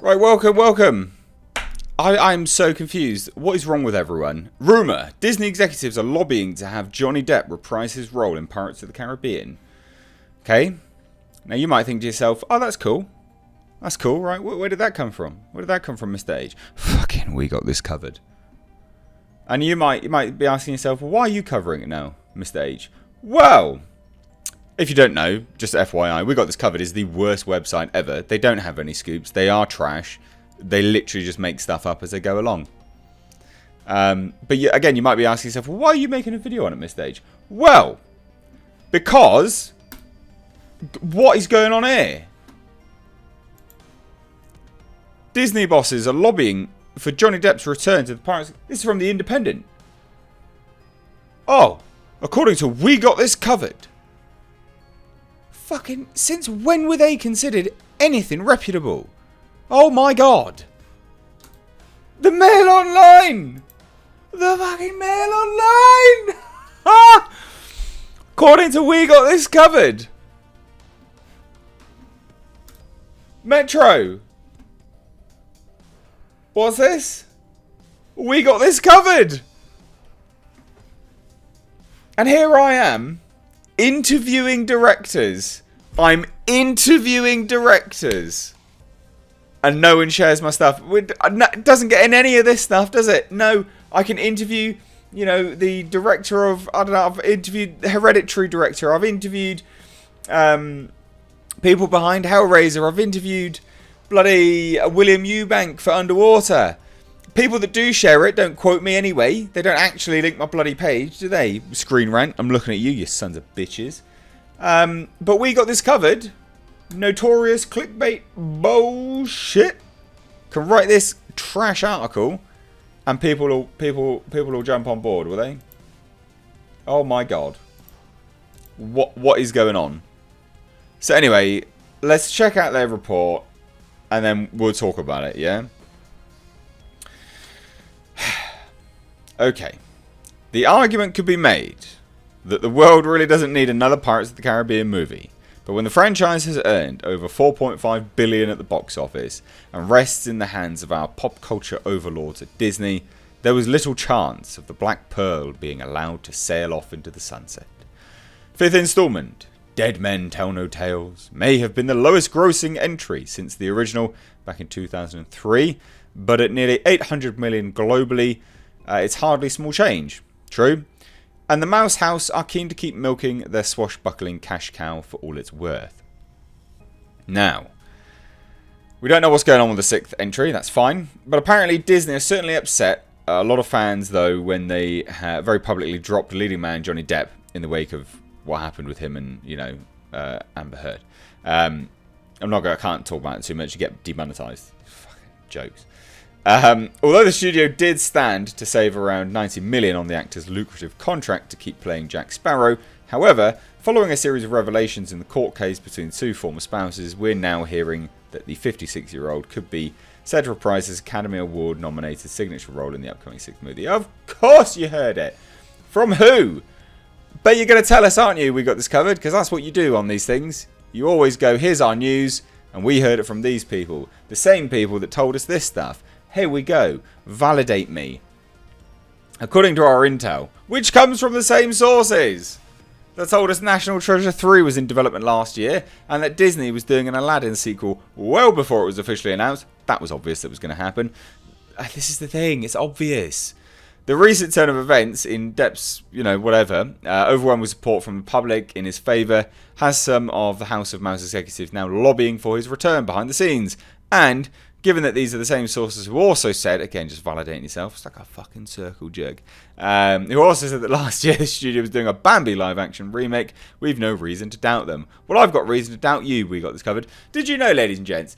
Right, welcome. I'm so confused. What is wrong with everyone? Rumour. Disney executives are lobbying to have Johnny Depp reprise his role in Pirates of the Caribbean. Okay. Now you might think to yourself, oh, that's cool. That's cool, right? Where did that come from? Where did that come from, Mr. H? Fucking, we got this covered. And you might be asking yourself, well, why are you covering it now, Mr. H? Well, if you don't know, just FYI, We Got This Covered is the worst website ever. They don't have any scoops. They are trash. They literally just make stuff up as they go along. But again, you might be asking yourself, well, why are you making a video on it, Mr. H? Well, because what is going on here? Disney bosses are lobbying for Johnny Depp's return to the Pirates. This is from The Independent. Oh, according to We Got This Covered. Fucking, since when were they considered anything reputable? Oh my god. The Mail Online! The fucking Mail Online! According to We Got This Covered. Metro. What's this? We Got This Covered! And here I am, interviewing directors. I'm interviewing directors. And no one shares my stuff. It doesn't get in any of this stuff, does it? No, I can interview, the director of, I don't know, I've interviewed the Hereditary director. I've interviewed people behind Hellraiser. I've interviewed bloody William Eubank for Underwater. People that do share it don't quote me anyway. They don't actually link my bloody page, do they? Screen Rant, I'm looking at you sons of bitches. But We Got This Covered. Notorious clickbait bullshit. Can write this trash article, and people will jump on board, will they? Oh my god. What is going on? So anyway, let's check out their report, and then we'll talk about it, yeah? Okay. The argument could be made that the world really doesn't need another Pirates of the Caribbean movie. But when the franchise has earned over $4.5 billion at the box office and rests in the hands of our pop culture overlords at Disney, there was little chance of the Black Pearl being allowed to sail off into the sunset. Fifth installment, Dead Men Tell No Tales, may have been the lowest grossing entry since the original back in 2003, but at nearly $800 million globally, it's hardly small change. True. And the Mouse House are keen to keep milking their swashbuckling cash cow for all it's worth. Now, we don't know what's going on with the sixth entry, that's fine. But apparently Disney are certainly upset. A lot of fans, though, when they very publicly dropped leading man Johnny Depp in the wake of what happened with him and, Amber Heard. I can't talk about it too much, you get demonetized. Fucking jokes. Although the studio did stand to save around $90 million on the actor's lucrative contract to keep playing Jack Sparrow, however, following a series of revelations in the court case between two former spouses, we're now hearing that the 56-year-old could be set to reprise his Academy Award-nominated signature role in the upcoming sixth movie. Of course you heard it! From who? But you're going to tell us, aren't you, We Got This Covered? Because that's what you do on these things. You always go, here's our news, and we heard it from these people. The same people that told us this stuff. Here we go. Validate me. According to our intel, which comes from the same sources that told us National Treasure 3 was in development last year and that Disney was doing an Aladdin sequel well before it was officially announced. That was obvious that was going to happen. This is the thing. It's obvious. The recent turn of events in Depp's, overwhelming support from the public in his favour has some of the House of Mouse executives now lobbying for his return behind the scenes. And given that these are the same sources who also said, again, just validating yourself, it's like a fucking circle jerk, who also said that last year the studio was doing a Bambi live-action remake, we've no reason to doubt them. Well, I've got reason to doubt you, We Got This Covered. Did you know, ladies and gents,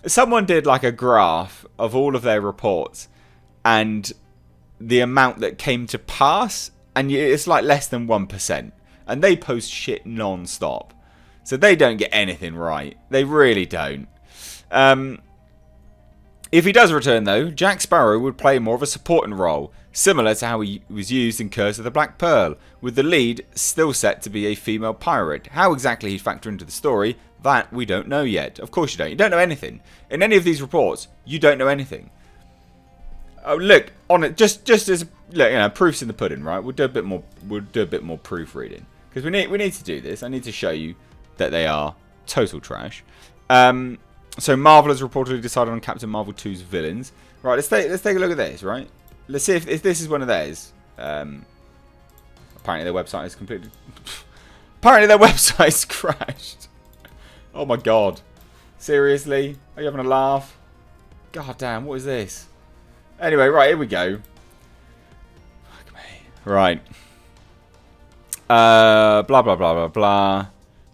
someone did like a graph of all of their reports and the amount that came to pass, and it's like less than 1%. And they post shit non-stop. So they don't get anything right. They really don't. If he does return, though, Jack Sparrow would play more of a supporting role, similar to how he was used in Curse of the Black Pearl, with the lead still set to be a female pirate. How exactly he'd factor into the story, that we don't know yet. Of course you don't. You don't know anything. In any of these reports, you don't know anything. Oh, look, on it, just as look, proof's in the pudding, right? We'll do a bit more. We'll do a bit more proofreading because we need to do this. I need to show you that they are total trash. So Marvel has reportedly decided on Captain Marvel 2's villains. Right, let's take a look at this. Right, let's see if this is one of theirs. Apparently their website is completely. Apparently their website's crashed. Oh my god! Seriously? Are you having a laugh? God damn! What is this? Anyway, right, here we go. Fuck me. Right. Blah, blah, blah, blah, blah.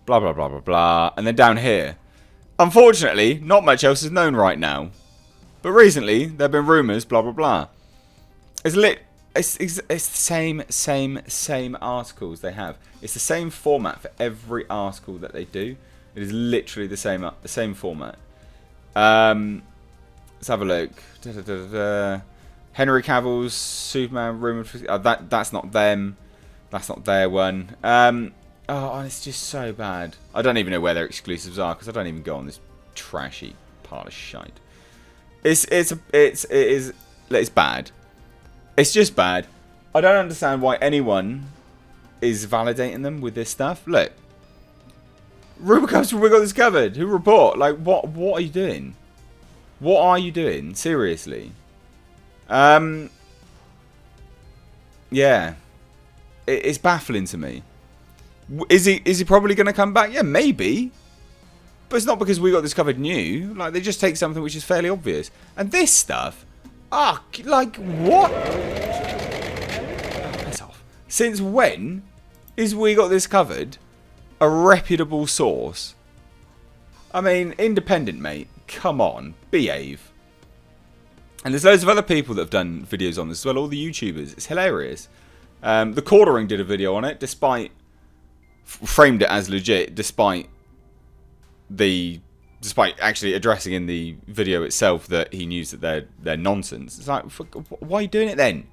Blah, blah, blah, blah, blah. And then down here. Unfortunately, not much else is known right now. But recently, there have been rumours, blah, blah, blah. It's the same articles they have. It's the same format for every article that they do. It is literally the same format. Let's have a look. Henry Cavill's Superman rumoured. That's not them. That's not their one. It's just so bad. I don't even know where their exclusives are because I don't even go on this trashy pile of shite. It's bad. It's just bad. I don't understand why anyone is validating them with this stuff. Look, rumour comes from We Got This Covered. Who report? Like, what are you doing? What are you doing? Seriously. Yeah. It's baffling to me. Is he probably going to come back? Yeah, maybe. But it's not because We Got This Covered new. Like, they just take something which is fairly obvious. And this stuff... like, what? Piss off. Since when is We Got This Covered a reputable source? I mean, independent, mate. Come on, behave. And there's loads of other people that have done videos on this as well, all the YouTubers. It's hilarious. The Quartering did a video on it, despite... framed it as legit, despite actually addressing in the video itself that he knew that they're nonsense. It's like, why are you doing it then?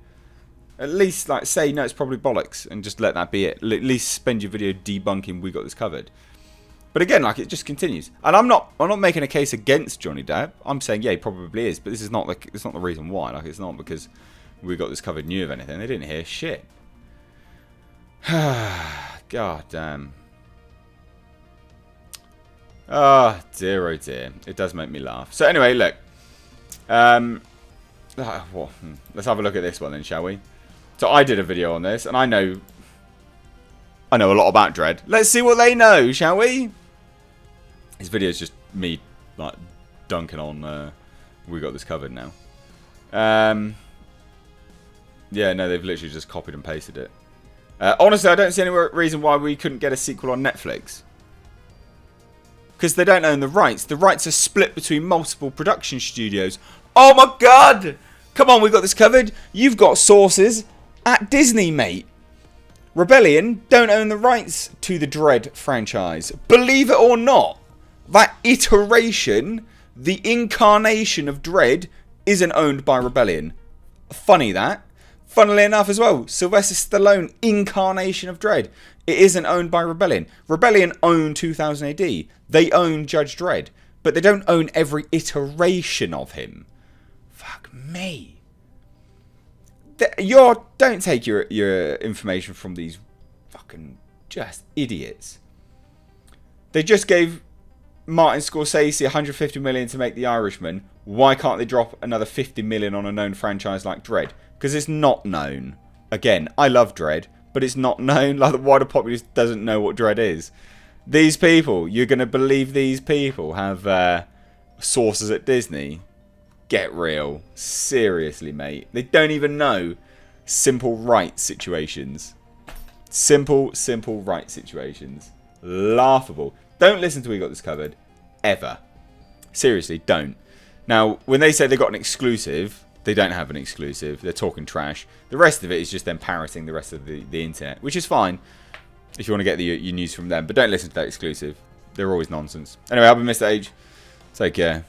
At least, like, say, no, it's probably bollocks, and just let that be it. At least spend your video debunking We Got This Covered. But again, like, it just continues. And I'm not making a case against Johnny Depp. I'm saying, yeah, he probably is, but this is not like it's not the reason why. Like, it's not because We Got This Covered knew of anything. They didn't hear shit. God damn. Oh dear, oh dear. It does make me laugh. So anyway, look. Let's have a look at this one then, shall we? So I did a video on this, and I know a lot about Dredd. Let's see what they know, shall we? This video is just me, like, dunking on We Got This Covered now. Yeah, no, they've literally just copied and pasted it. Honestly, I don't see any reason why we couldn't get a sequel on Netflix. Because they don't own the rights. The rights are split between multiple production studios. Oh my god! Come on, We Got This Covered. You've got sources at Disney, mate. Rebellion don't own the rights to the Dredd franchise. Believe it or not, that iteration, the incarnation of Dredd, isn't owned by Rebellion. Funny that. Funnily enough as well, Sylvester Stallone, incarnation of Dredd. It isn't owned by Rebellion. Rebellion own 2000 AD. They own Judge Dredd. But they don't own every iteration of him. Fuck me. Don't take your information from these fucking just idiots. They just gave Martin Scorsese 150 million to make The Irishman. Why can't they drop another 50 million on a known franchise like Dredd? Because it's not known. Again, I love Dredd, but it's not known. Like, the wider populace doesn't know what Dredd is. These people, you're going to believe these people have sources at Disney? Get real. Seriously, mate. They don't even know simple right situations. Simple right situations. Laughable. Don't listen to We Got This Covered. Ever. Seriously, don't. Now, when they say they got an exclusive, they don't have an exclusive. They're talking trash. The rest of it is just them parroting the rest of the internet, which is fine if you want to get your news from them. But don't listen to that exclusive. They're always nonsense. Anyway, I've been Mr. H. Take care.